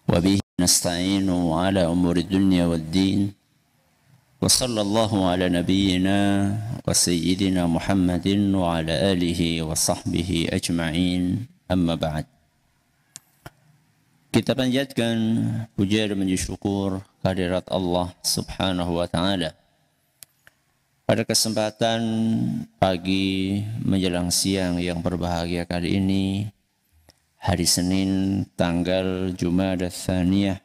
وبه نستعين على أمور الدنيا والدين وصلى الله على نبينا وسيدنا محمد وعلى آله وصحبه أجمعين أما بعد. Kita panjatkan puja dan puji syukur kehadirat Allah Subhanahu wa taala. Pada kesempatan pagi menjelang siang yang berbahagia kali ini, hari Senin tanggal Jumada Tsaniyah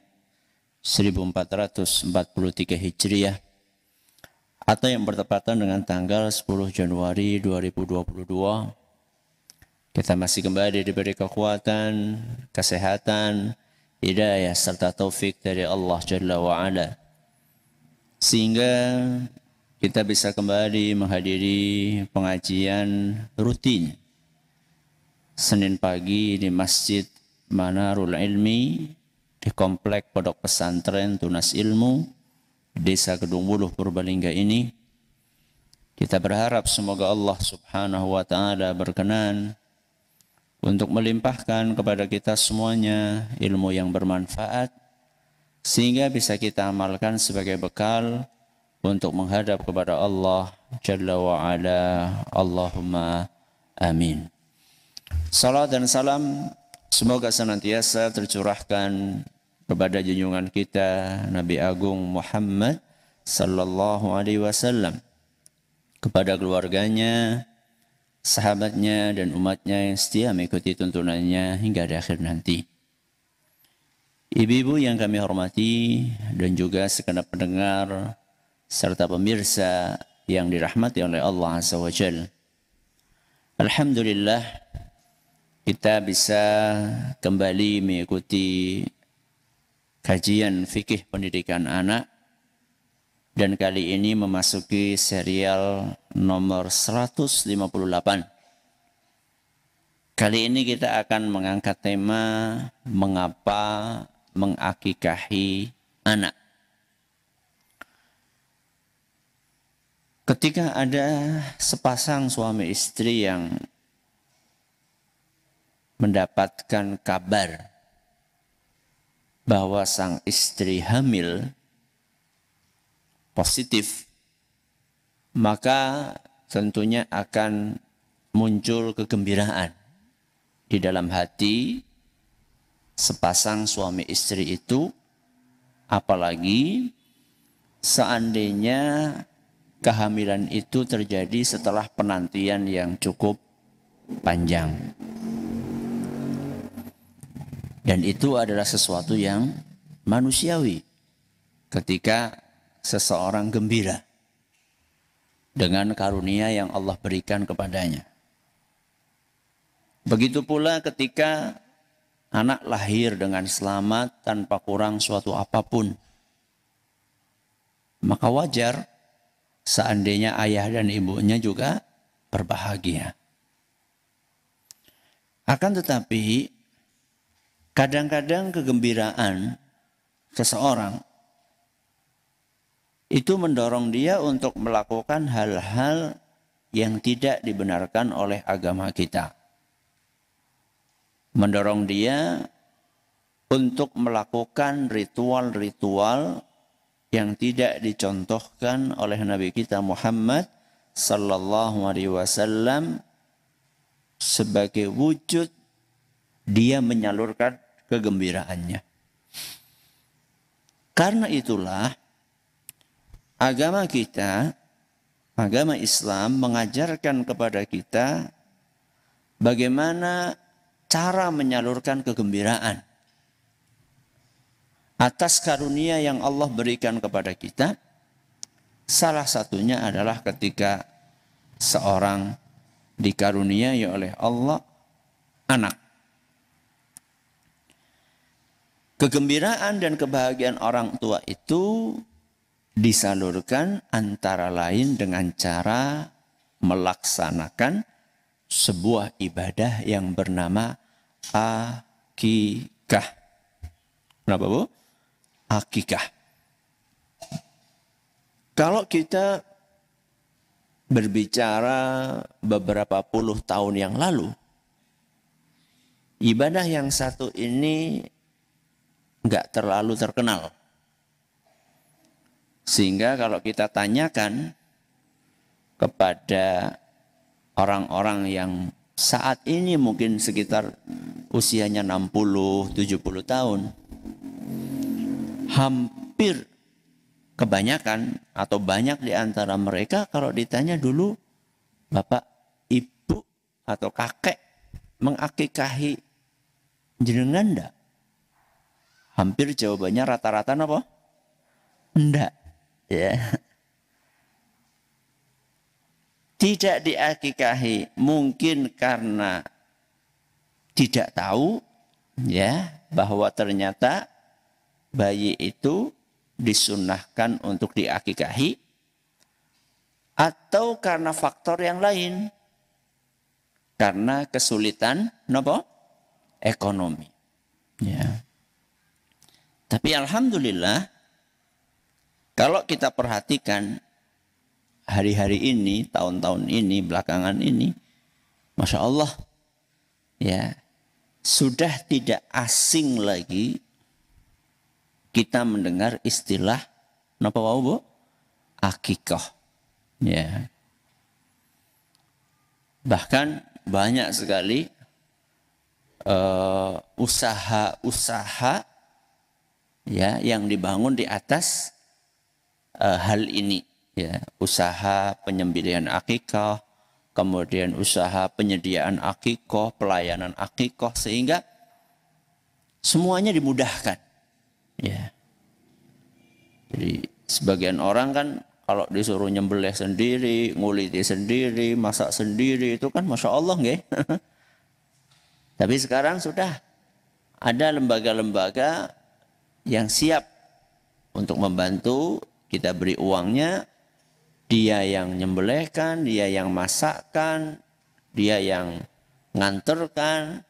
1443 Hijriah atau yang bertepatan dengan tanggal 10 Januari 2022, kita masih kembali diberi kekuatan, kesehatan, hidayah serta taufik dari Allah Jalla wa'ala, sehingga kita bisa kembali menghadiri pengajian rutin Senin pagi di Masjid Manarul Ilmi di Komplek Pondok Pesantren Tunas Ilmu, Desa Kedung Wuluh, Purbalingga ini. Kita berharap semoga Allah Subhanahu wa taala berkenan untuk melimpahkan kepada kita semuanya ilmu yang bermanfaat, sehingga bisa kita amalkan sebagai bekal untuk menghadap kepada Allah Jalla wa'ala. Allahumma amin. Salat dan salam semoga senantiasa tercurahkan kepada junjungan kita Nabi Agung Muhammad sallallahu alaihi wasallam, kepada keluarganya, sahabatnya dan umatnya yang setia mengikuti tuntunannya hingga di akhir nanti. Ibu-ibu yang kami hormati dan juga segenap pendengar serta pemirsa yang dirahmati oleh Allah Azza wa Jalla. Alhamdulillah, kita bisa kembali mengikuti kajian fikih pendidikan anak, dan kali ini memasuki serial nomor 158. Kali ini kita akan mengangkat tema mengapa mengakikahi anak. Ketika ada sepasang suami istri yang mendapatkan kabar bahwa sang istri hamil positif, maka tentunya akan muncul kegembiraan di dalam hati sepasang suami istri itu, apalagi seandainya kehamilan itu terjadi setelah penantian yang cukup panjang. Dan itu adalah sesuatu yang manusiawi ketika seseorang gembira dengan karunia yang Allah berikan kepadanya. Begitu pula ketika anak lahir dengan selamat tanpa kurang suatu apapun, maka wajar seandainya ayah dan ibunya juga berbahagia. Akan tetapi, kadang-kadang kegembiraan seseorang itu mendorong dia untuk melakukan hal-hal yang tidak dibenarkan oleh agama kita. Mendorong dia untuk melakukan ritual-ritual yang tidak dicontohkan oleh Nabi kita Muhammad sallallahu alaihi wasallam sebagai wujud dia menyalurkan kegembiraannya. Karena itulah agama kita, agama Islam mengajarkan kepada kita bagaimana cara menyalurkan kegembiraan atas karunia yang Allah berikan kepada kita. Salah satunya adalah ketika seorang dikaruniai oleh Allah anak. Kegembiraan dan kebahagiaan orang tua itu disalurkan antara lain dengan cara melaksanakan sebuah ibadah yang bernama akikah. Kenapa, Bu? Akikah. Kalau kita berbicara beberapa puluh tahun yang lalu, ibadah yang satu ini nggak terlalu terkenal. Sehingga kalau kita tanyakan kepada orang-orang yang saat ini mungkin sekitar usianya 60-70 tahun, hampir kebanyakan atau banyak di antara mereka kalau ditanya dulu, bapak, ibu atau kakek mengakikahi jenengan enggak? Hampir jawabannya rata-rata apa? Enggak. Ya. Tidak diakikahi mungkin karena tidak tahu ya bahwa ternyata bayi itu disunnahkan untuk diakikahi, atau karena faktor yang lain, karena kesulitan nopo ekonomi. Ya. Tapi alhamdulillah kalau kita perhatikan hari-hari ini, tahun-tahun ini, belakangan ini, Masya Allah, ya, sudah tidak asing lagi kita mendengar istilah napa wau Bu? Akikah. Ya. Bahkan banyak sekali usaha-usaha ya yang dibangun di atas hal ini. Ya, usaha penyembelihan akikah, kemudian usaha penyediaan akikah, pelayanan akikah, sehingga semuanya dimudahkan. Ya. Jadi sebagian orang kan kalau disuruh nyembelih sendiri, nguliti sendiri, masak sendiri, itu kan Masya Allah nggih. Tapi sekarang sudah ada lembaga-lembaga yang siap untuk membantu, kita beri uangnya, dia yang nyembelihkan, dia yang masakkan, dia yang nganterkan,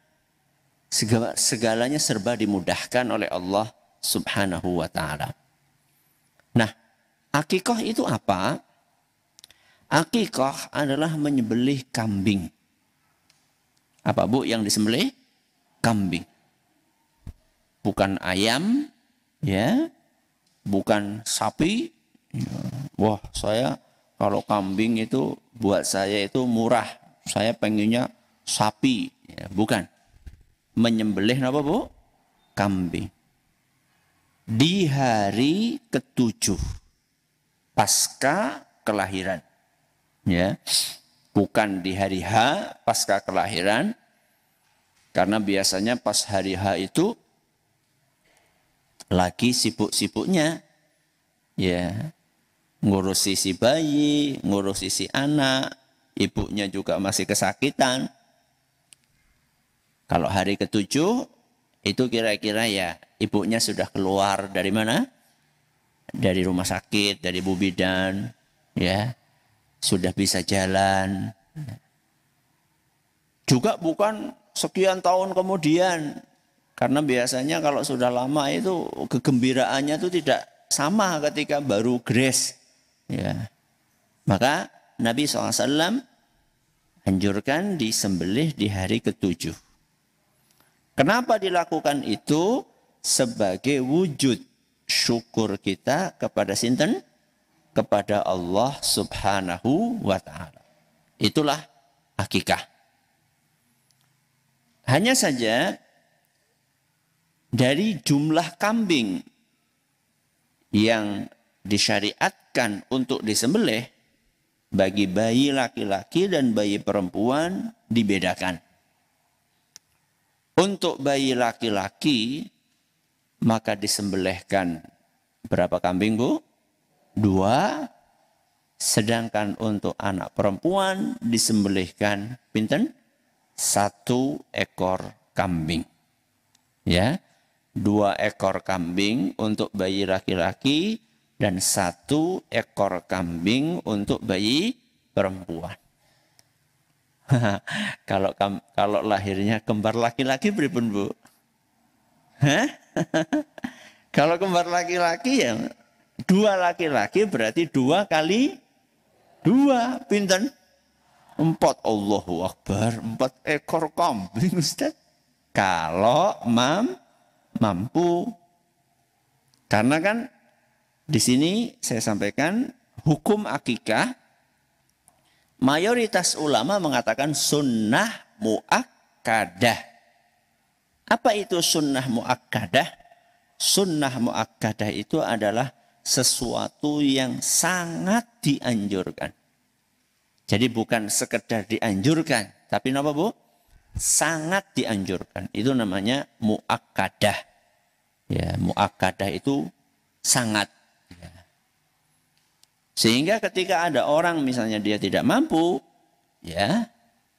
segalanya serba dimudahkan oleh Allah Subhanahu wa ta'ala. Nah, akikah itu apa? Akikah adalah menyembelih kambing. Apa Bu yang disembelih? Kambing. Bukan ayam, ya, bukan sapi. Wah, saya kalau kambing itu buat saya itu murah. Saya pengennya sapi, ya, bukan. Menyembelih apa Bu? Kambing. Di hari ke-7 pasca kelahiran, ya, bukan di hari H pasca kelahiran, karena biasanya pas hari H itu lagi sibuk-sibuknya, ya, ngurusi si bayi, ngurusi si anak, ibunya juga masih kesakitan. Kalau hari ke-7 itu kira-kira ya ibunya sudah keluar dari mana? Dari rumah sakit, dari Bu Bidan, ya, sudah bisa jalan. Juga bukan sekian tahun kemudian, karena biasanya kalau sudah lama itu kegembiraannya itu tidak sama ketika baru grace. Ya. Maka Nabi SAW anjurkan disembelih di hari ke-7. Kenapa dilakukan itu? Sebagai wujud syukur kita kepada sinten? Kepada Allah Subhanahu wa ta'ala. Itulah akikah. Hanya saja dari jumlah kambing yang disyariatkan untuk disembelih bagi bayi laki-laki dan bayi perempuan dibedakan. Untuk bayi laki-laki maka disembelihkan berapa kambing Bu? 2. Sedangkan untuk anak perempuan disembelihkan pinten? 1 ekor kambing. Ya. 2 ekor kambing untuk bayi laki-laki dan 1 ekor kambing untuk bayi perempuan. Kalau lahirnya kembar laki-laki pripun Bu? Hah? Kalau kembar laki-laki ya 2 laki-laki berarti 2 kali 2 pinten? 4. Allahu Akbar, 4 ekor kambing Ustaz. Kalau mampu, Karena kan di sini saya sampaikan hukum akikah, mayoritas ulama mengatakan sunnah muakkadah. Apa itu sunnah muakkadah? Sunnah muakkadah itu adalah sesuatu yang sangat dianjurkan. Jadi bukan sekedar dianjurkan, tapi apa Bu? Sangat dianjurkan. Itu namanya muakkadah. Ya, muakkadah itu sangat. Ya. Sehingga ketika ada orang misalnya dia tidak mampu, ya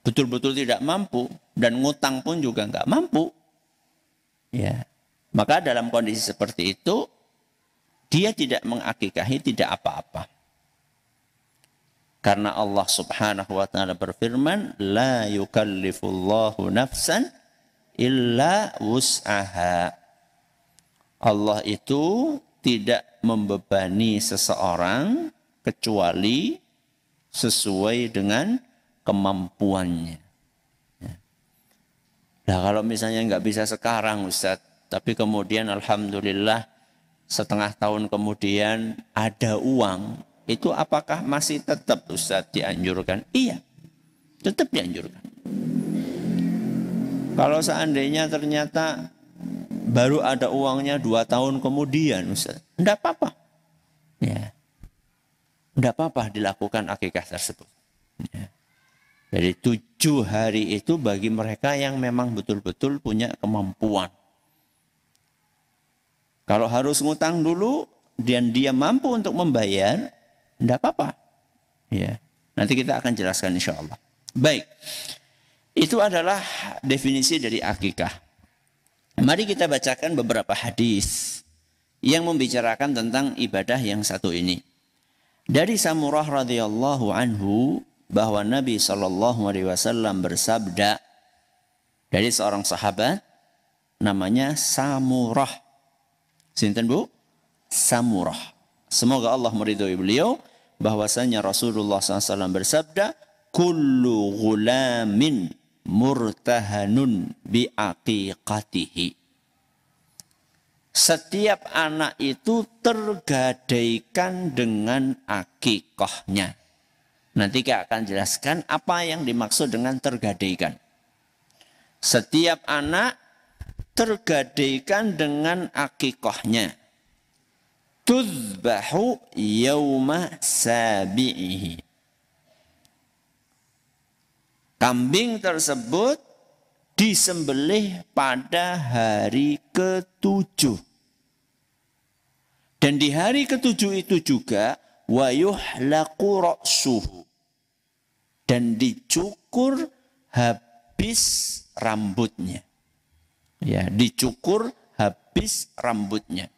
betul-betul tidak mampu dan ngutang pun juga nggak mampu, ya maka dalam kondisi seperti itu dia tidak mengakikahi tidak apa-apa. Karena Allah Subhanahu wa taala berfirman, la yukallifullahu nafsan illa wus'aha. Allah itu tidak membebani seseorang kecuali sesuai dengan kemampuannya. Nah kalau misalnya nggak bisa sekarang Ustaz, tapi kemudian alhamdulillah setengah tahun kemudian ada uang, itu apakah masih tetap Ustaz dianjurkan? Iya, tetap dianjurkan. Kalau seandainya ternyata baru ada uangnya 2 tahun kemudian Ustaz, enggak apa-apa. Ya. Enggak apa-apa dilakukan akikah tersebut. Ya. Jadi 7 hari itu bagi mereka yang memang betul-betul punya kemampuan. Kalau harus ngutang dulu dan dia mampu untuk membayar, tidak apa-apa. Ya. Nanti kita akan jelaskan insya Allah. Baik. Itu adalah definisi dari akikah. Mari kita bacakan beberapa hadis yang membicarakan tentang ibadah yang satu ini. Dari Samurah radhiyallahu anhu bahwa Nabi SAW bersabda dari seorang sahabat namanya Samurah. Sinten Bu? Samurah. Semoga Allah meridhoi beliau bahwasanya Rasulullah SAW bersabda, kullu ghulamin murtahanun biaqiqatihi. Setiap anak itu tergadaikan dengan akikahnya. Nanti kita akan jelaskan apa yang dimaksud dengan tergadaikan. Setiap anak tergadaikan dengan akikahnya. Tuzbahu yawma sabi'ihi. Kambing tersebut disembelih pada hari ke-7. Dan di hari ke-7 itu juga wa yuhlaqu ra'suhu. Dan dicukur habis rambutnya. Ya, dicukur habis rambutnya.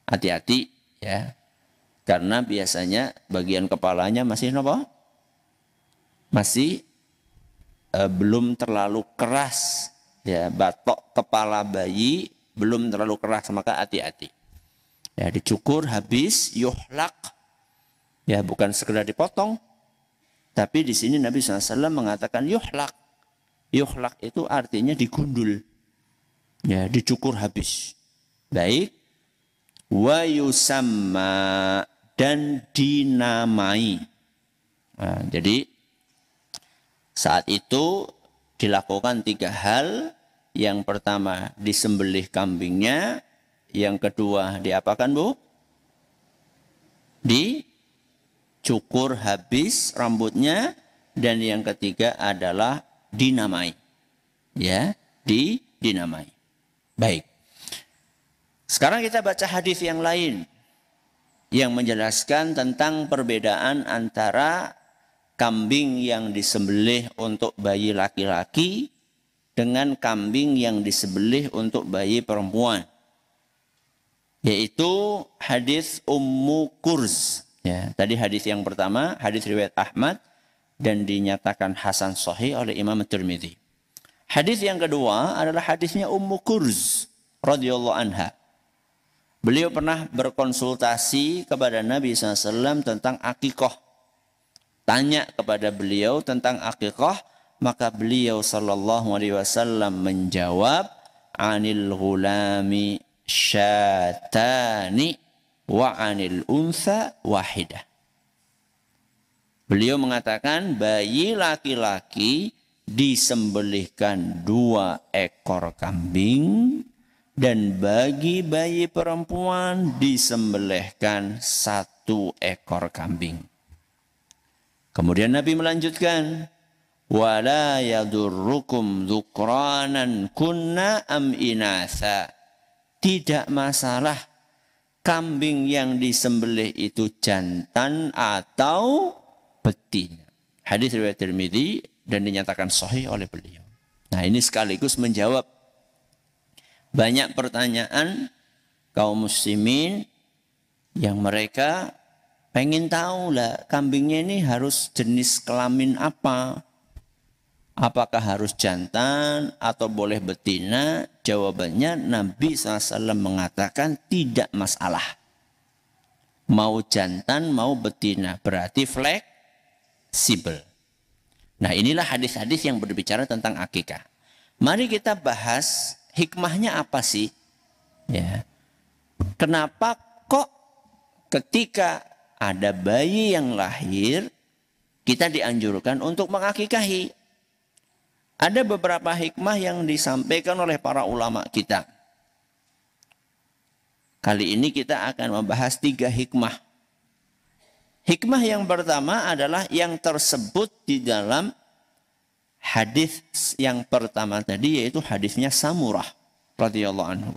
Hati-hati ya. Karena biasanya bagian kepalanya masih apa? Masih belum terlalu keras. Ya, batok kepala bayi belum terlalu keras, maka hati-hati. Ya, dicukur habis, yuhlaq. Ya, bukan sekedar dipotong. Tapi di sini Nabi SAW mengatakan yuhlaq. Yuhlaq itu artinya digundul. Ya, dicukur habis. Baik. Wa yusamma, dan dinamai. Nah, jadi saat itu dilakukan 3 hal. Yang pertama disembelih kambingnya. Yang kedua diapakan Bu? Dicukur habis rambutnya. Dan yang ketiga adalah dinamai. Ya, dinamai. Baik. Sekarang kita baca hadis yang lain yang menjelaskan tentang perbedaan antara kambing yang disembelih untuk bayi laki-laki dengan kambing yang disembelih untuk bayi perempuan. Yaitu hadis Ummu Kurz. Ya, tadi hadis yang pertama, hadis riwayat Ahmad dan dinyatakan hasan sahih oleh Imam Tirmidzi. Hadis yang kedua adalah hadisnya Ummu Kurz radhiyallahu anha. Beliau pernah berkonsultasi kepada Nabi SAW tentang akikah. Tanya kepada beliau tentang akikah, maka beliau SAW menjawab, anil ghulami syatani wa 'anil untha wahidah. Beliau mengatakan bayi laki-laki disembelihkan 2 ekor kambing dan bagi bayi perempuan disembelihkan 1 ekor kambing. Kemudian Nabi melanjutkan, wala yadurrukum dzukranan kunna am inatha. Tidak masalah kambing yang disembelih itu jantan atau betina. Hadis riwayat Tirmidzi dan dinyatakan sahih oleh beliau. Nah, ini sekaligus menjawab banyak pertanyaan kaum muslimin yang mereka pengen tahu lah kambingnya ini harus jenis kelamin apa. Apakah harus jantan atau boleh betina? Jawabannya Nabi SAW mengatakan tidak masalah. Mau jantan mau betina berarti fleksibel. Nah, inilah hadis-hadis yang berbicara tentang akikah. Mari kita bahas hikmahnya apa sih? Ya. Kenapa kok ketika ada bayi yang lahir kita dianjurkan untuk mengakikahi? Ada beberapa hikmah yang disampaikan oleh para ulama kita. Kali ini kita akan membahas 3 hikmah. Hikmah yang pertama adalah yang tersebut di dalam hadis yang pertama tadi, yaitu hadisnya Samurah radhiyallahu anhu.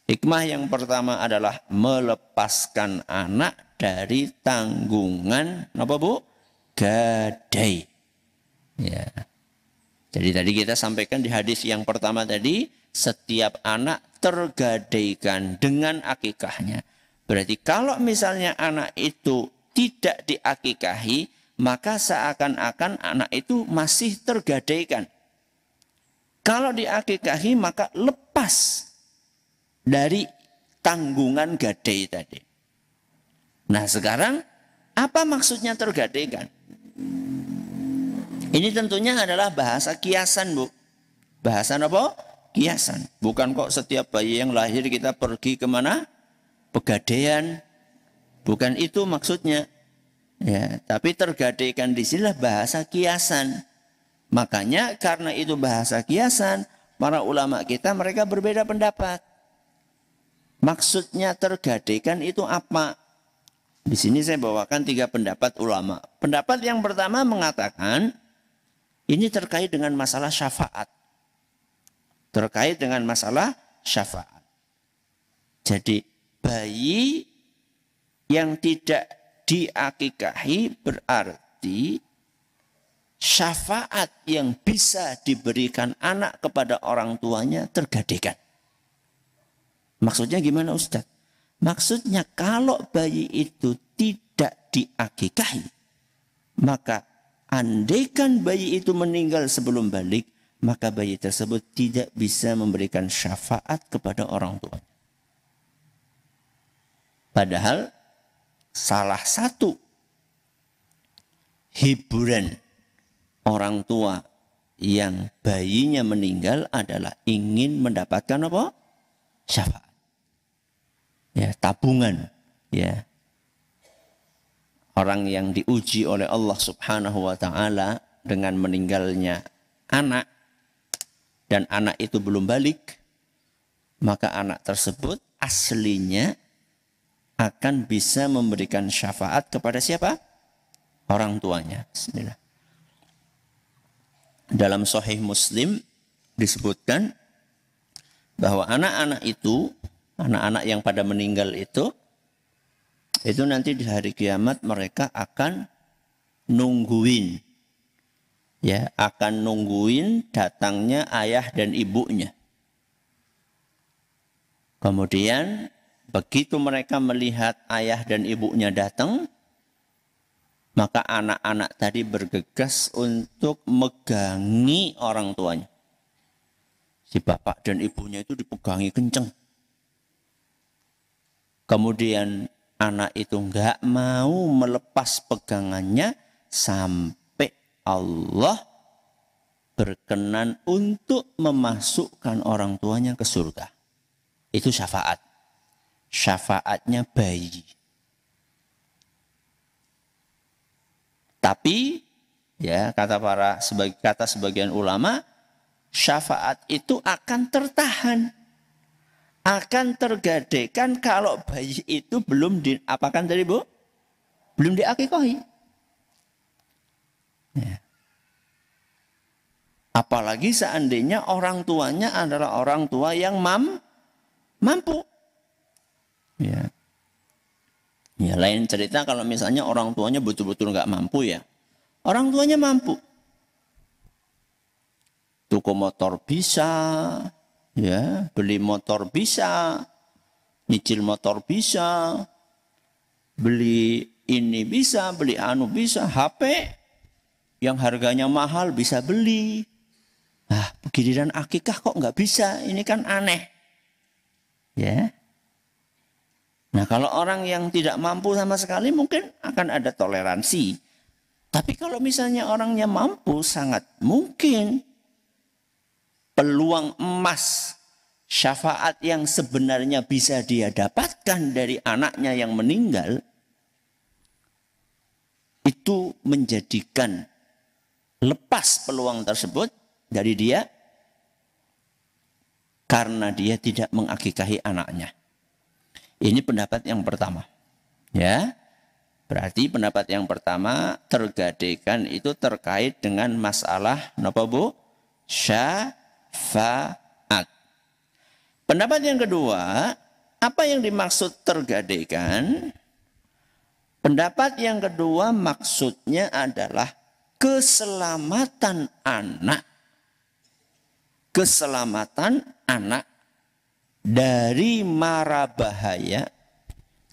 Hikmah yang pertama adalah melepaskan anak dari tanggungan apa Bu? Gadai. Ya. Jadi tadi kita sampaikan di hadis yang pertama tadi, setiap anak tergadaikan dengan akikahnya. Berarti kalau misalnya anak itu tidak diakikahi, maka seakan-akan anak itu masih tergadaikan. Kalau diakikahi maka lepas dari tanggungan gadai tadi. Nah, sekarang apa maksudnya tergadaikan? Ini tentunya adalah bahasa kiasan, Bu. Bahasa apa? Kiasan. Bukan kok setiap bayi yang lahir kita pergi kemana? Pegadaian. Bukan itu maksudnya. Ya, tapi tergadaikan di sinilah bahasa kiasan. Makanya karena itu bahasa kiasan, para ulama kita mereka berbeda pendapat. Maksudnya tergadaikan itu apa? Di sini saya bawakan 3 pendapat ulama. Pendapat yang pertama mengatakan ini terkait dengan masalah syafaat. Terkait dengan masalah syafaat. Jadi bayi yang tidak diakikahi berarti syafaat yang bisa diberikan anak kepada orang tuanya tergadaikan. Maksudnya gimana Ustaz? Maksudnya kalau bayi itu tidak diakikahi, maka andaikan bayi itu meninggal sebelum balik, maka bayi tersebut tidak bisa memberikan syafaat kepada orang tuanya. Padahal salah satu hiburan orang tua yang bayinya meninggal adalah ingin mendapatkan apa? Syafaat. Ya, tabungan. Ya. Orang yang diuji oleh Allah Subhanahu wa taala dengan meninggalnya anak dan anak itu belum balik, maka anak tersebut aslinya akan bisa memberikan syafaat kepada siapa? Orang tuanya. Bismillah. Dalam Sahih Muslim disebutkan bahwa anak-anak itu, anak-anak yang pada meninggal itu nanti di hari kiamat mereka akan nungguin, ya, akan nungguin datangnya ayah dan ibunya. Kemudian begitu mereka melihat ayah dan ibunya datang, maka anak-anak tadi bergegas untuk megangi orang tuanya. Si bapak dan ibunya itu dipegangi kenceng. Kemudian anak itu enggak mau melepas pegangannya sampai Allah berkenan untuk memasukkan orang tuanya ke surga. Itu syafaat. Syafaatnya bayi. Tapi ya kata sebagian ulama, syafaat itu akan tertahan, akan tergadaikan kalau bayi itu belum diapakan tadi Bu? Belum diakikahi. Ya. Apalagi seandainya orang tuanya adalah orang tua yang mampu. Ya. Ya, lain cerita kalau misalnya orang tuanya betul-betul nggak mampu ya. Orang tuanya mampu. Tuku motor bisa, ya, beli motor bisa, nyicil motor bisa, beli ini bisa, beli anu bisa, HP yang harganya mahal bisa beli. Nah, giliran akikah kok nggak bisa? Ini kan aneh. Ya. Nah, kalau orang yang tidak mampu sama sekali mungkin akan ada toleransi. Tapi kalau misalnya orangnya mampu, sangat mungkin peluang emas syafaat yang sebenarnya bisa dia dapatkan dari anaknya yang meninggal itu menjadikan lepas peluang tersebut dari dia karena dia tidak mengakikahi anaknya. Ini pendapat yang pertama. Ya. Berarti pendapat yang pertama tergadaikan itu terkait dengan masalah napa Bu? Syafaat. Pendapat yang kedua, apa yang dimaksud tergadaikan? Pendapat yang kedua maksudnya adalah keselamatan anak. Keselamatan anak dari mara bahaya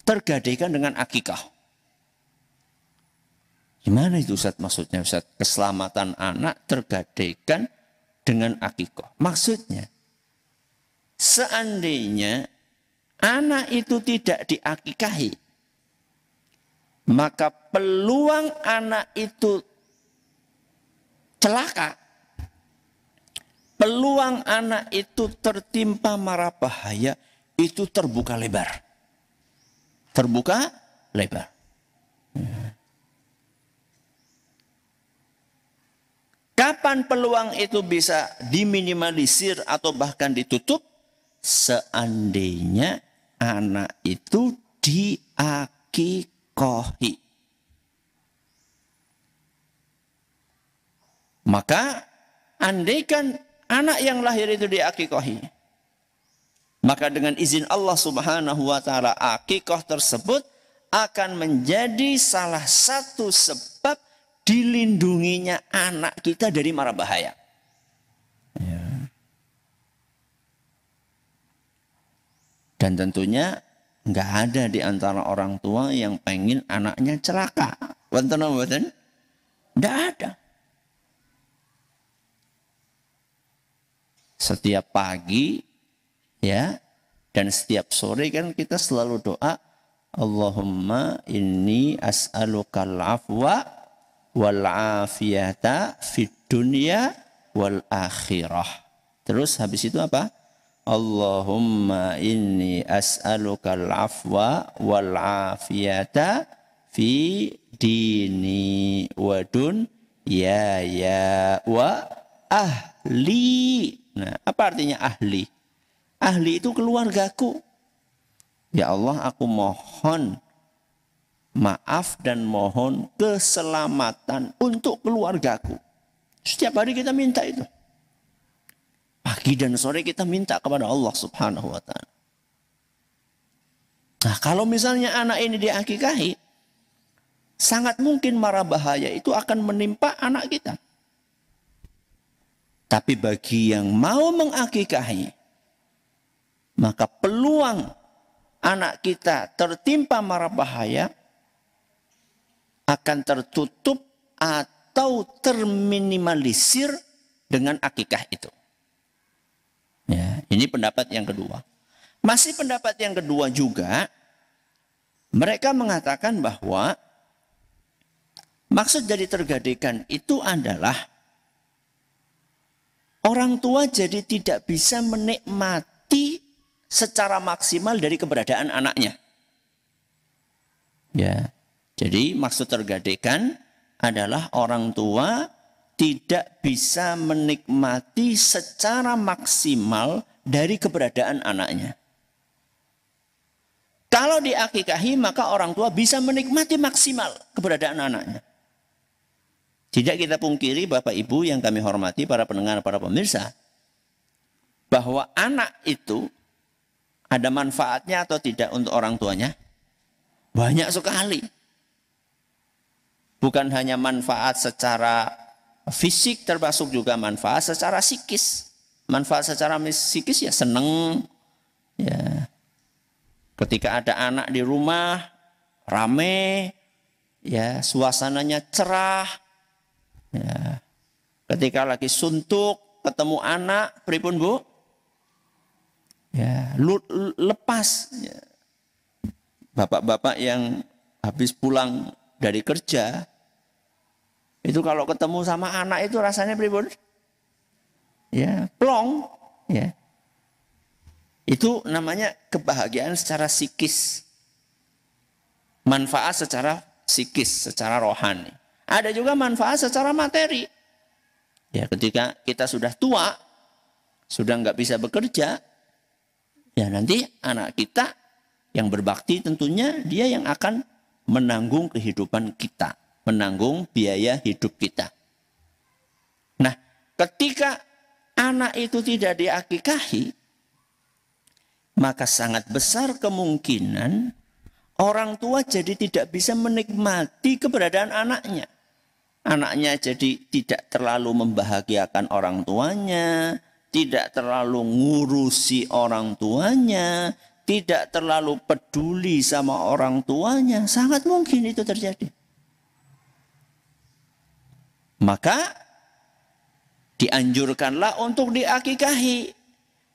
tergadaikan dengan akikah. Gimana itu Ustaz maksudnya Ustaz? Keselamatan anak tergadaikan dengan akikah. Maksudnya, seandainya anak itu tidak diakikahi, maka peluang anak itu celaka, peluang anak itu tertimpa mara bahaya itu terbuka lebar. Terbuka lebar. Kapan peluang itu bisa diminimalisir atau bahkan ditutup? Seandainya anak itu diakikahi. Maka andaikan anak yang lahir itu diakikahi, maka dengan izin Allah Subhanahu wa taala akikah tersebut akan menjadi salah satu sebab dilindunginya anak kita dari mara bahaya. Ya. Dan tentunya nggak ada di antara orang tua yang pengen anaknya celaka. Wonten mboten? Nggak ada. Setiap pagi ya dan setiap sore kan kita selalu doa, Allahumma inni as'alukal afwa wal afiyata fid dunya wal akhirah. Terus habis itu apa? Allahumma inni as'alukal afwa wal afiyata fi dini wa dunyaya wa ahli. Nah, apa artinya ahli? Ahli itu keluargaku. Ya Allah, aku mohon maaf dan mohon keselamatan untuk keluargaku. Setiap hari kita minta itu. Pagi dan sore kita minta kepada Allah Subhanahu wa ta'ala. Nah, kalau misalnya anak ini diakikahi, sangat mungkin mara bahaya itu akan menimpa anak kita. Tapi bagi yang mau mengakikahi, maka peluang anak kita tertimpa mara bahaya akan tertutup atau terminimalisir dengan akikah itu. Ya, ini pendapat yang kedua. Masih pendapat yang kedua juga, mereka mengatakan bahwa maksud dari tergadaikan itu adalah orang tua jadi tidak bisa menikmati secara maksimal dari keberadaan anaknya. Ya. Jadi maksud tergadaikan adalah orang tua tidak bisa menikmati secara maksimal dari keberadaan anaknya. Kalau diakikahi maka orang tua bisa menikmati maksimal keberadaan anaknya. Tidak kita pungkiri Bapak Ibu yang kami hormati, para pendengar, para pemirsa, bahwa anak itu ada manfaatnya atau tidak untuk orang tuanya? Banyak sekali. Bukan hanya manfaat secara fisik, termasuk juga manfaat secara psikis. Manfaat secara psikis ya seneng. Ya. Ketika ada anak di rumah, rame, ya suasananya cerah. Ya. Ketika lagi suntuk, ketemu anak, pripun Bu? Ya, lepas. Ya. Bapak-bapak yang habis pulang dari kerja, itu kalau ketemu sama anak itu rasanya pripun? Ya, plong. Ya. Itu namanya kebahagiaan secara psikis. Manfaat secara psikis, secara rohani. Ada juga manfaat secara materi. Ya, ketika kita sudah tua, sudah nggak bisa bekerja, ya nanti anak kita yang berbakti tentunya dia yang akan menanggung kehidupan kita, menanggung biaya hidup kita. Nah, ketika anak itu tidak diakikahi, maka sangat besar kemungkinan orang tua jadi tidak bisa menikmati keberadaan anaknya. Anaknya jadi tidak terlalu membahagiakan orang tuanya, tidak terlalu ngurusi orang tuanya, tidak terlalu peduli sama orang tuanya. Sangat mungkin itu terjadi. Maka dianjurkanlah untuk diakikahi.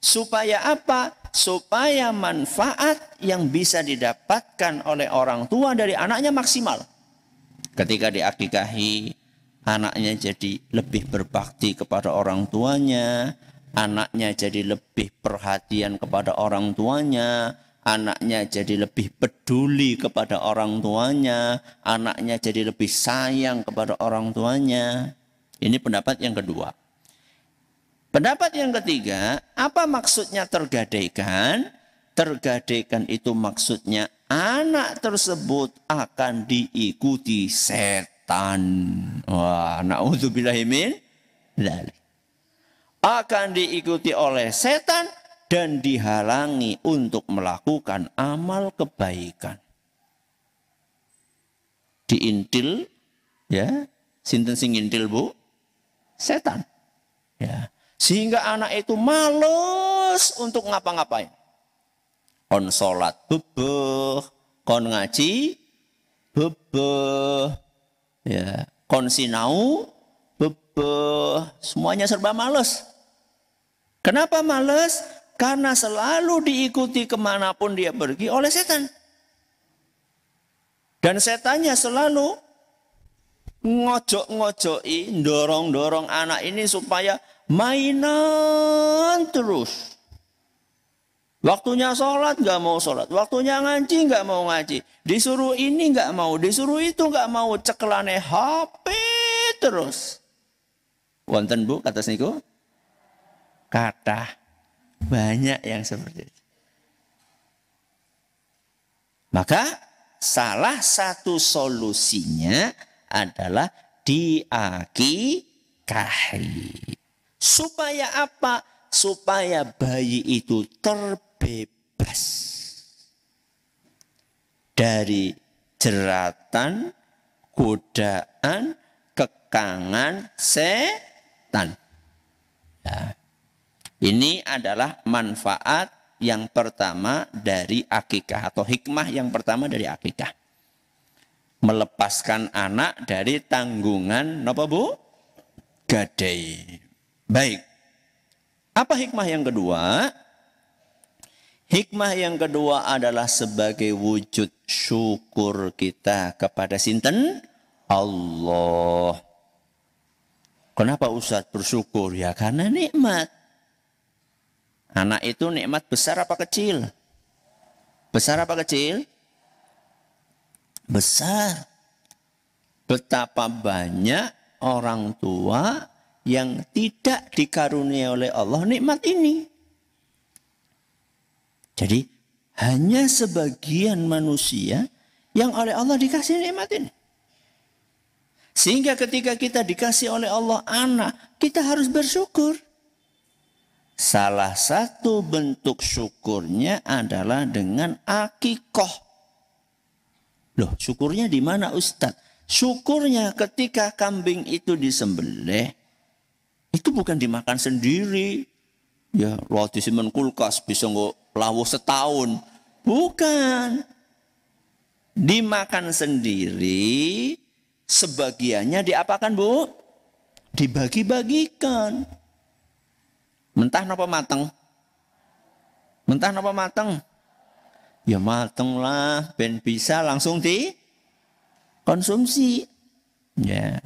Supaya apa? Supaya manfaat yang bisa didapatkan oleh orang tua dari anaknya maksimal. Ketika diakikahi, anaknya jadi lebih berbakti kepada orang tuanya, anaknya jadi lebih perhatian kepada orang tuanya, anaknya jadi lebih peduli kepada orang tuanya, anaknya jadi lebih sayang kepada orang tuanya. Ini pendapat yang kedua. Pendapat yang ketiga, apa maksudnya tergadaikan? Tergadaikan itu maksudnya anak tersebut akan diikuti setan. Wah, na'udzubillahi min dzalik. Akan diikuti oleh setan dan dihalangi untuk melakukan amal kebaikan. Diintil, ya, sinten sing ngintil Bu? Setan. Ya. Sehingga anak itu males untuk ngapa-ngapain. Kon sholat bebeh, kon ngaji bebeh, ya, kon sinau bebeh, semuanya serba males. Kenapa males? Karena selalu diikuti kemanapun dia pergi oleh setan. Dan setannya selalu ngojok-ngojoki, dorong-dorong anak ini supaya mainan terus. Waktunya sholat nggak mau sholat, waktunya ngaji nggak mau ngaji, disuruh ini nggak mau, disuruh itu nggak mau, cekelane HP terus. Wonten Bu kata niku? Kata banyak yang seperti itu. Maka salah satu solusinya adalah diakikahi. Supaya apa? Supaya bayi itu terbebas dari jeratan, godaan, kekangan setan. Ya. Ini adalah manfaat yang pertama dari akikah atau hikmah yang pertama dari akikah. Melepaskan anak dari tanggungan apa Bu? Gadai. Baik. Apa hikmah yang kedua? Hikmah yang kedua adalah sebagai wujud syukur kita kepada sinten? Allah. Kenapa Ustaz bersyukur? Ya karena nikmat. Anak itu nikmat besar apa kecil? Besar apa kecil? Besar. Betapa banyak orang tua yang tidak dikaruniai oleh Allah nikmat ini. Jadi hanya sebagian manusia yang oleh Allah dikasih nikmat ini. Sehingga ketika kita dikasih oleh Allah anak, kita harus bersyukur. Salah satu bentuk syukurnya adalah dengan akikoh. Loh, syukurnya di mana Ustadz? Syukurnya ketika kambing itu disembelih, itu bukan dimakan sendiri. Ya, lo disimpan kulkas bisa nggak lawuh setahun. Bukan. Dimakan sendiri, sebagiannya diapakan Bu? Dibagi-bagikan. Mentah napa mateng? Mentah napa mateng? Ya mateng lah, ben bisa langsung dikonsumsi. Ya,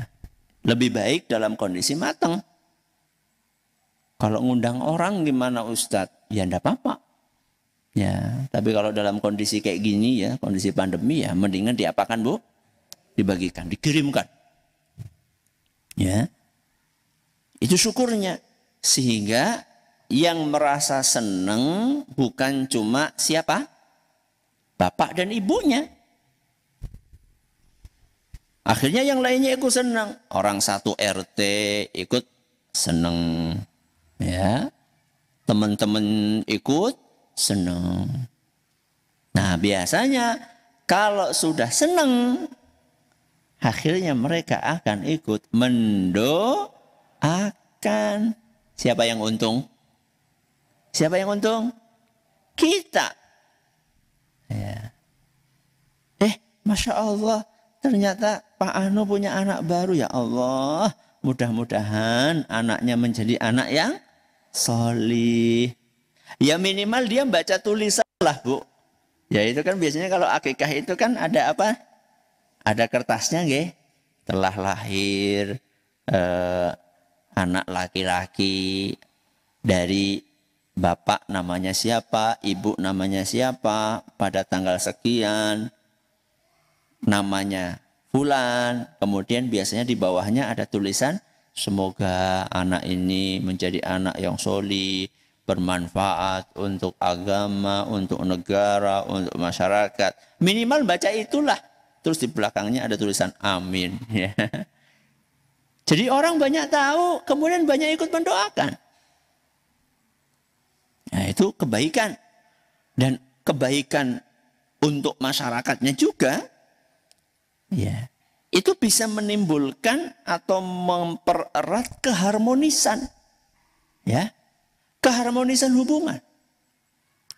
lebih baik dalam kondisi mateng. Kalau ngundang orang gimana Ustadz? Ya enggak apa-apa. Ya, tapi kalau dalam kondisi kayak gini ya, kondisi pandemi ya, mendingan diapakan Bu? Dibagikan, dikirimkan. Ya. Itu syukurnya. Sehingga yang merasa senang bukan cuma siapa? Bapak dan ibunya. Akhirnya yang lainnya ikut senang. Orang satu RT ikut senang. Ya. Teman-teman ikut senang. Nah, biasanya kalau sudah senang, akhirnya mereka akan ikut mendoakan. Siapa yang untung? Siapa yang untung? Kita. Ya. Masya Allah, ternyata Pak Ano punya anak baru. Ya Allah, mudah-mudahan anaknya menjadi anak yang solih. Ya minimal dia baca tulisan lah Bu. Ya itu kan biasanya kalau akikah itu kan ada apa? Ada kertasnya nggih. Telah lahir anak laki-laki dari bapak namanya siapa, ibu namanya siapa, pada tanggal sekian, namanya fulan. Kemudian biasanya di bawahnya ada tulisan, semoga anak ini menjadi anak yang solih, bermanfaat untuk agama, untuk negara, untuk masyarakat. Minimal baca itulah. Terus di belakangnya ada tulisan amin. Jadi orang banyak tahu, kemudian banyak ikut mendoakan. Nah itu kebaikan. Dan kebaikan untuk masyarakatnya juga. Ya, itu bisa menimbulkan atau mempererat keharmonisan. Ya, keharmonisan hubungan.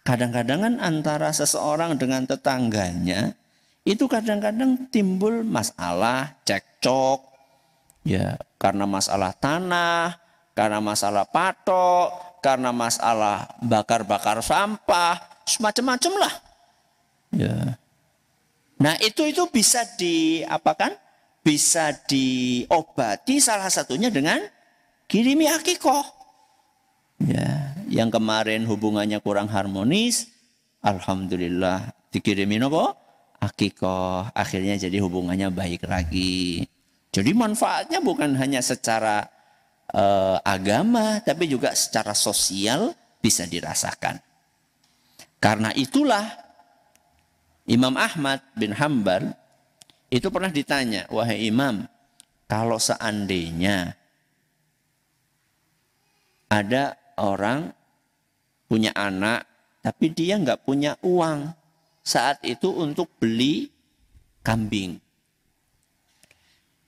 Kadang-kadang kan antara seseorang dengan tetangganya, itu kadang-kadang timbul masalah, cekcok. Ya, karena masalah tanah, karena masalah patok, karena masalah bakar-bakar sampah, semacam-macam lah. Ya. Nah itu bisa diapakan? Bisa diobati salah satunya dengan kirimi akikoh. Ya, yang kemarin hubungannya kurang harmonis, alhamdulillah dikirimin apa? Akikoh. Akhirnya jadi hubungannya baik lagi. Jadi manfaatnya bukan hanya secara agama, tapi juga secara sosial bisa dirasakan. Karena itulah Imam Ahmad bin Hanbal itu pernah ditanya, wahai Imam, kalau seandainya ada orang punya anak, tapi dia nggak punya uang saat itu untuk beli kambing.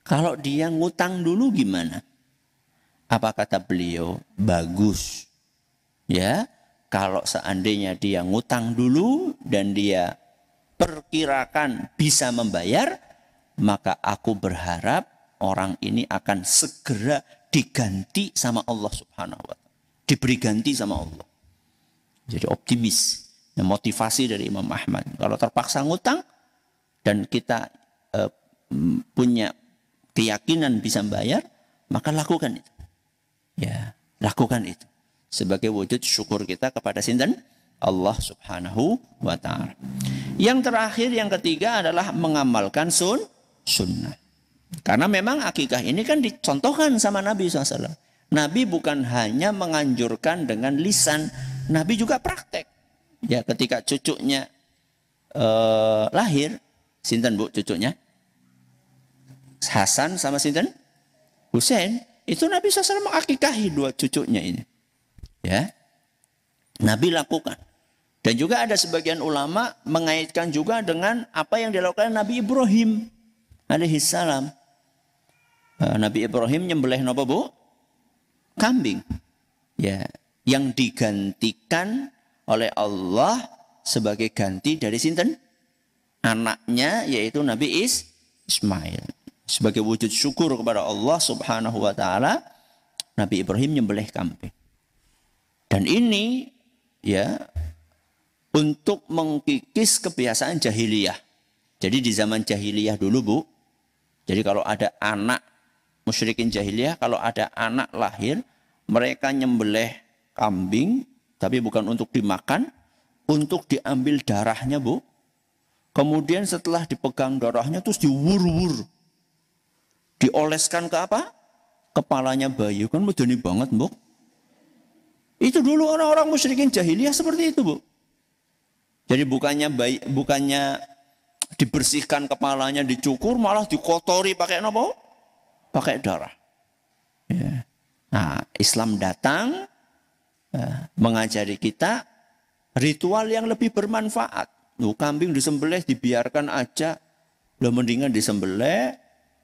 Kalau dia ngutang dulu gimana? Apa kata beliau? Bagus. Ya, kalau seandainya dia ngutang dulu dan dia perkirakan bisa membayar, maka aku berharap orang ini akan segera diganti sama Allah Subhanahu wa Ta'ala. Diberi ganti sama Allah. Jadi optimis. Nah, motivasi dari Imam Ahmad. Kalau terpaksa ngutang dan kita punya keyakinan bisa membayar, maka lakukan itu. Ya, lakukan itu. sebagai wujud syukur kita kepada sinten? Allah Subhanahu wa taala. Yang terakhir, yang ketiga adalah mengamalkan sunnah. Karena memang akikah ini kan dicontohkan sama Nabi SAW. Nabi bukan hanya menganjurkan dengan lisan, Nabi juga praktek. Ya, ketika cucunya lahir, sinten Bu cucunya? Hasan sama sinten? Husain. Itu Nabi SAW mengakikahi dua cucunya ini. Ya, Nabi lakukan. Dan juga ada sebagian ulama mengaitkan juga dengan apa yang dilakukan Nabi Ibrahim alaihissalam. Nabi Ibrahim nyembelih napa Bu? Kambing. Ya, yang digantikan oleh Allah sebagai ganti dari sinten? Anaknya, yaitu Nabi Ismail. Sebagai wujud syukur kepada Allah Subhanahu wa taala, Nabi Ibrahim nyembelih kambing. Dan ini ya untuk mengkikis kebiasaan jahiliyah. Jadi di zaman jahiliyah dulu Bu, jadi kalau ada anak musyrikin jahiliyah, kalau ada anak lahir, mereka nyembelih kambing, tapi bukan untuk dimakan, untuk diambil darahnya Bu. Kemudian setelah dipegang darahnya terus diwur-wur. Dioleskan ke apa? Kepalanya bayi. Kan medeni banget Bu. Itu dulu orang-orang musyrikin jahiliyah seperti itu Bu. Jadi bukannya dibersihkan kepalanya, dicukur, malah dikotori pakai apa? Pakai darah. Ya. Nah, Islam datang mengajari kita ritual yang lebih bermanfaat. Kambing disembelih dibiarkan aja, lah mendingan disembelih,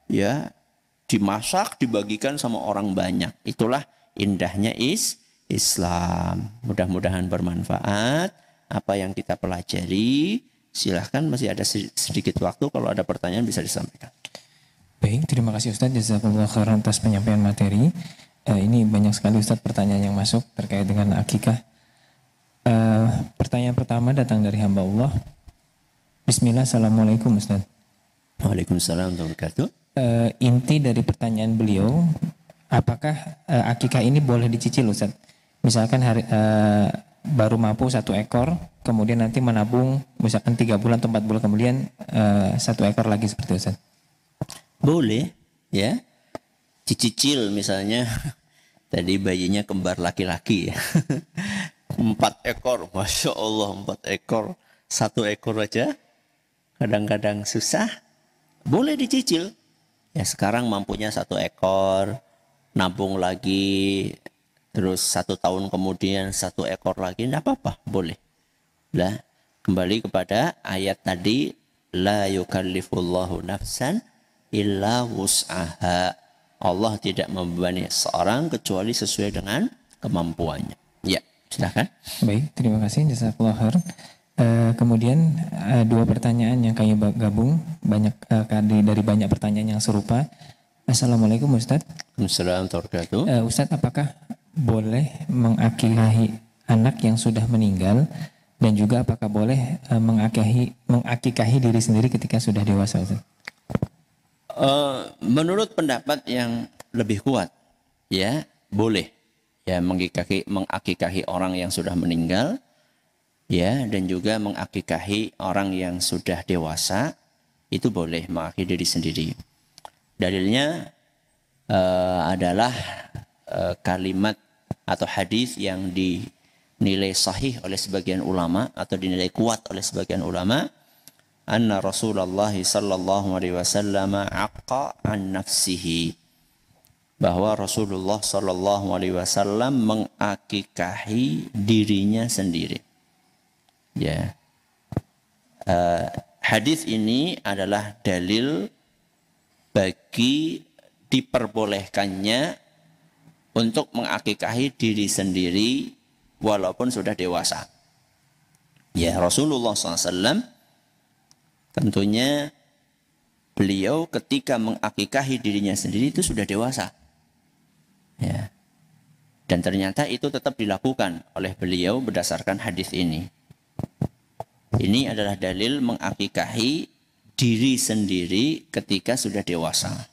ya, dimasak, dibagikan sama orang banyak. Itulah indahnya Islam. Mudah-mudahan bermanfaat apa yang kita pelajari. Silahkan, masih ada sedikit waktu, kalau ada pertanyaan bisa disampaikan. Baik, terima kasih Ustadz jazakallahu khairan atas penyampaian materi. Ini banyak sekali Ustadz pertanyaan yang masuk terkait dengan akikah. Pertanyaan pertama datang dari hamba Allah. Bismillah, assalamualaikum Ustadz. Waalaikumsalam warahmatullahi wabarakatuh. Inti dari pertanyaan beliau, apakah akikah ini boleh dicicil Ustadz? Misalkan baru mampu 1 ekor, kemudian nanti menabung misalkan 3 bulan atau 4 bulan kemudian 1 ekor lagi seperti itu Ustaz. Boleh ya, dicicil misalnya. Tadi bayinya kembar laki-laki ya. 4 ekor, Masya Allah 4 ekor. 1 ekor aja kadang-kadang susah. Boleh dicicil. Ya sekarang mampunya 1 ekor, nabung lagi. Terus 1 tahun kemudian 1 ekor lagi, tidak apa-apa, boleh. Lah, kembali kepada ayat tadi, la yukallifullahu nafsan illa wus'aha. Allah tidak membebani seorang kecuali sesuai dengan kemampuannya. Ya, silakan. Baik, terima kasih jazakallahu khairan. Kemudian 2 pertanyaan yang kami gabung dari banyak pertanyaan yang serupa. Assalamualaikum Ustadz. Assalamualaikum warahmatullahi wabarakatuh. Ustadz, apakah boleh mengakikahi anak yang sudah meninggal, dan juga apakah boleh mengakikahi diri sendiri ketika sudah dewasa Ustaz? Menurut pendapat yang lebih kuat, ya boleh ya mengakikahi orang yang sudah meninggal, ya, dan juga mengakikahi orang yang sudah dewasa, itu boleh mengakikahi diri sendiri. Dalilnya adalah kalimat atau hadis yang dinilai sahih oleh sebagian ulama atau dinilai kuat oleh sebagian ulama, anna Rasulullah sallallahu alaihi wasallam aqqa an nafsihi, bahwa Rasulullah sallallahu alaihi wasallam mengakikahi dirinya sendiri. Ya. Hadis ini adalah dalil bagi diperbolehkannya untuk mengakikahi diri sendiri walaupun sudah dewasa. Ya, Rasulullah SAW tentunya beliau ketika mengakikahi dirinya sendiri itu sudah dewasa. Ya. Dan ternyata itu tetap dilakukan oleh beliau berdasarkan hadis ini. Ini adalah dalil mengakikahi diri sendiri ketika sudah dewasa.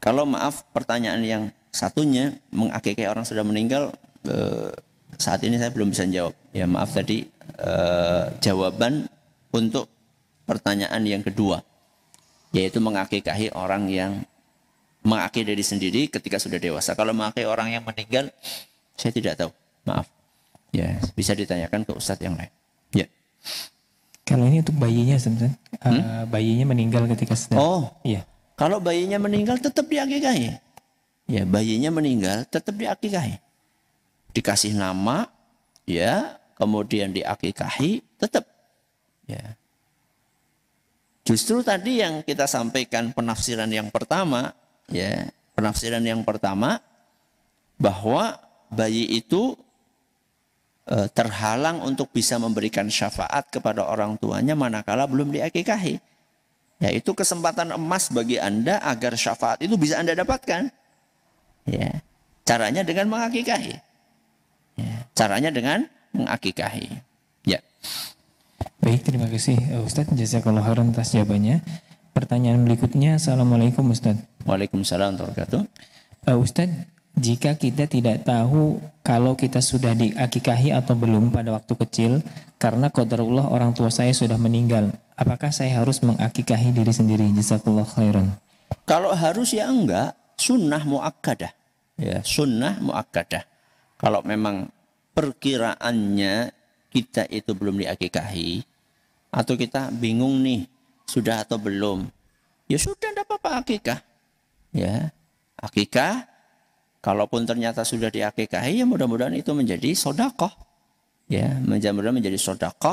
Kalau maaf pertanyaan yang satunya mengakikahi orang sudah meninggal, saat ini saya belum bisa jawab. Ya maaf tadi jawaban untuk pertanyaan yang kedua, yaitu mengakikahi orang yang mengakikahi diri sendiri ketika sudah dewasa. Kalau mengakikahi orang yang meninggal, saya tidak tahu. Maaf. Ya, bisa ditanyakan ke ustadz yang lain. Ya. Kalau ini untuk bayinya sebenarnya, bayinya meninggal ketika sedang. Oh, iya. Kalau bayinya meninggal tetap diakikahi. Ya, bayinya meninggal tetap diakikahi. Dikasih nama, ya, kemudian diakikahi, tetap. Ya. Justru tadi yang kita sampaikan penafsiran yang pertama, ya, penafsiran yang pertama bahwa bayi itu terhalang untuk bisa memberikan syafaat kepada orang tuanya manakala belum diakikahi. Ya, itu kesempatan emas bagi Anda agar syafaat itu bisa Anda dapatkan. Ya, caranya dengan mengakikahi. Ya, caranya dengan mengakikahi. Ya. Baik, terima kasih Ustadz. Jazakallahu khairan atas jawabannya. Pertanyaan berikutnya, Assalamualaikum Ustadz. Waalaikumsalam warahmatullahi wabarakatuh. Ustadz, jika kita tidak tahu kalau kita sudah diakikahi atau belum pada waktu kecil, karena qadarullah orang tua saya sudah meninggal, apakah saya harus mengakikahi diri sendiri? Jazakallahu khairan. Kalau harus ya enggak, sunnah muakkadah. Ya, sunnah muakkadah. Kalau memang perkiraannya kita itu belum diakikahi, atau kita bingung nih, sudah atau belum, ya sudah, tidak apa-apa akikah. Ya, akikah. Kalaupun ternyata sudah diakikahi, ya mudah-mudahan itu menjadi sodakoh. Ya, mudah-mudahan menjadi sodakoh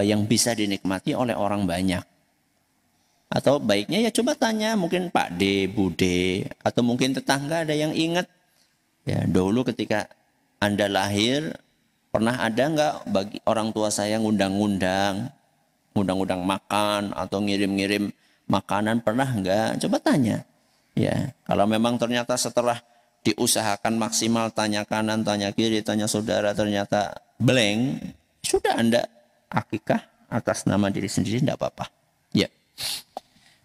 yang bisa dinikmati oleh orang banyak. Atau baiknya ya coba tanya mungkin Pak D, Bude, atau mungkin tetangga ada yang ingat. Ya, dulu ketika Anda lahir, pernah ada nggak bagi orang tua saya ngundang-ngundang makan atau ngirim-ngirim makanan, pernah nggak? Coba tanya. Ya, kalau memang ternyata setelah diusahakan maksimal, tanya kanan, tanya kiri, tanya saudara, ternyata blank, sudah Anda akikah atas nama diri sendiri, tidak apa-apa. Ya.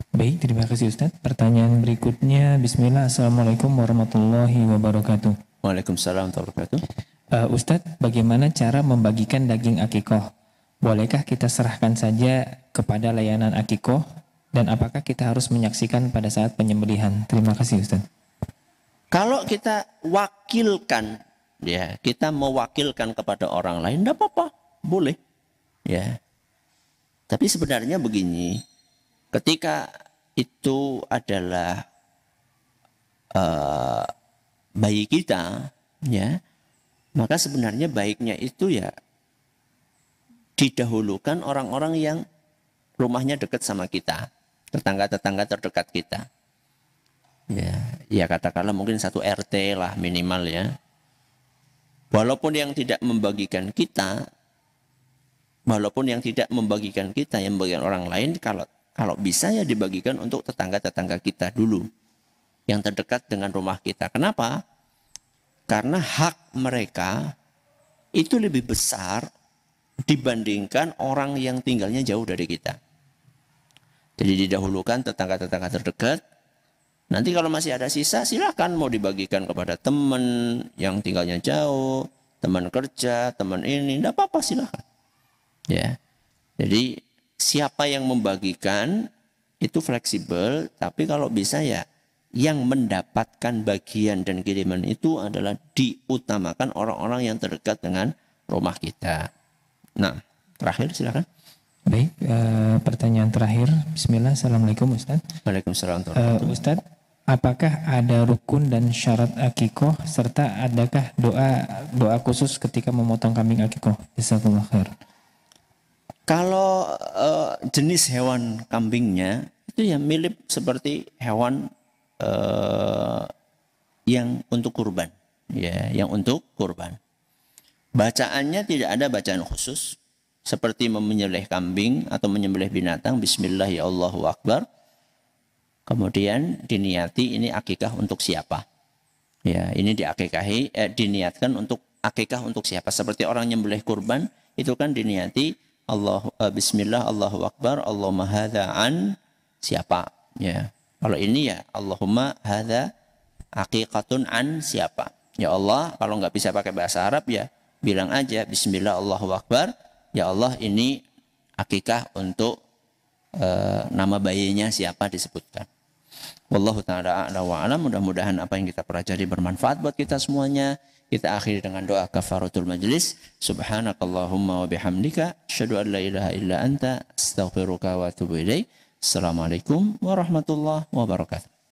Baik, terima kasih Ustadz. Pertanyaan berikutnya, Bismillah, Assalamualaikum warahmatullahi wabarakatuh. Waalaikumsalam warahmatullahi wabarakatuh. Ustadz, bagaimana cara membagikan daging akikoh? Bolehkah kita serahkan saja kepada layanan akikoh? Dan apakah kita harus menyaksikan pada saat penyembelihan? Terima kasih Ustaz. Kalau kita wakilkan, ya kita mewakilkan kepada orang lain, tidak apa-apa, boleh. Ya. Tapi sebenarnya begini, ketika itu adalah bayi kita, ya, maka sebenarnya baiknya itu ya didahulukan orang-orang yang rumahnya dekat sama kita. Tetangga-tetangga terdekat kita. Ya katakanlah mungkin satu RT lah minimal ya. Walaupun yang tidak membagikan kita, yang membagikan orang lain, kalau bisa ya dibagikan untuk tetangga-tetangga kita dulu. Yang terdekat dengan rumah kita. Kenapa? Karena hak mereka itu lebih besar dibandingkan orang yang tinggalnya jauh dari kita. Jadi didahulukan tetangga-tetangga terdekat. Nanti kalau masih ada sisa, silakan mau dibagikan kepada teman yang tinggalnya jauh, teman kerja, teman ini, tidak apa-apa, silakan. Ya, jadi siapa yang membagikan itu fleksibel, tapi kalau bisa ya yang mendapatkan bagian dan kiriman itu adalah diutamakan orang-orang yang terdekat dengan rumah kita. Nah, terakhir silakan. Baik, pertanyaan terakhir. Bismillah, Assalamualaikum Ustaz. Waalaikumsalam. Ustaz, apakah ada rukun dan syarat akikoh serta adakah doa khusus ketika memotong kambing akikoh? Jazakallahu khair. Kalau jenis hewan kambingnya itu ya mirip seperti hewan yang untuk kurban, ya, yang untuk kurban. Bacaannya tidak ada bacaan khusus. Seperti menyembelih kambing atau menyembelih binatang, Bismillah ya Allahu Akbar. Kemudian diniati ini akikah untuk siapa? Ya, ini diakikahi, diniatkan untuk akikah untuk siapa? Seperti orang nyembelih kurban, itu kan diniati Bismillah Allahu Akbar, Allahumma hadza an siapa? Ya. Kalau ini ya Allahumma hadza Aqiqatun an siapa? Ya Allah, kalau nggak bisa pakai bahasa Arab ya bilang aja Bismillah Allahu Akbar. Ya Allah, ini akikah untuk nama bayinya siapa disebutkan. Wallahu ta'ala a'la wa alam. Mudah-mudahan apa yang kita pelajari bermanfaat buat kita semuanya. Kita akhiri dengan doa kafaratul majlis. Subhanakallahumma wa bihamdika asyhadu an la ilaha illa anta astaghfiruka wa atubu ilaik. Assalamualaikum warahmatullahi wabarakatuh.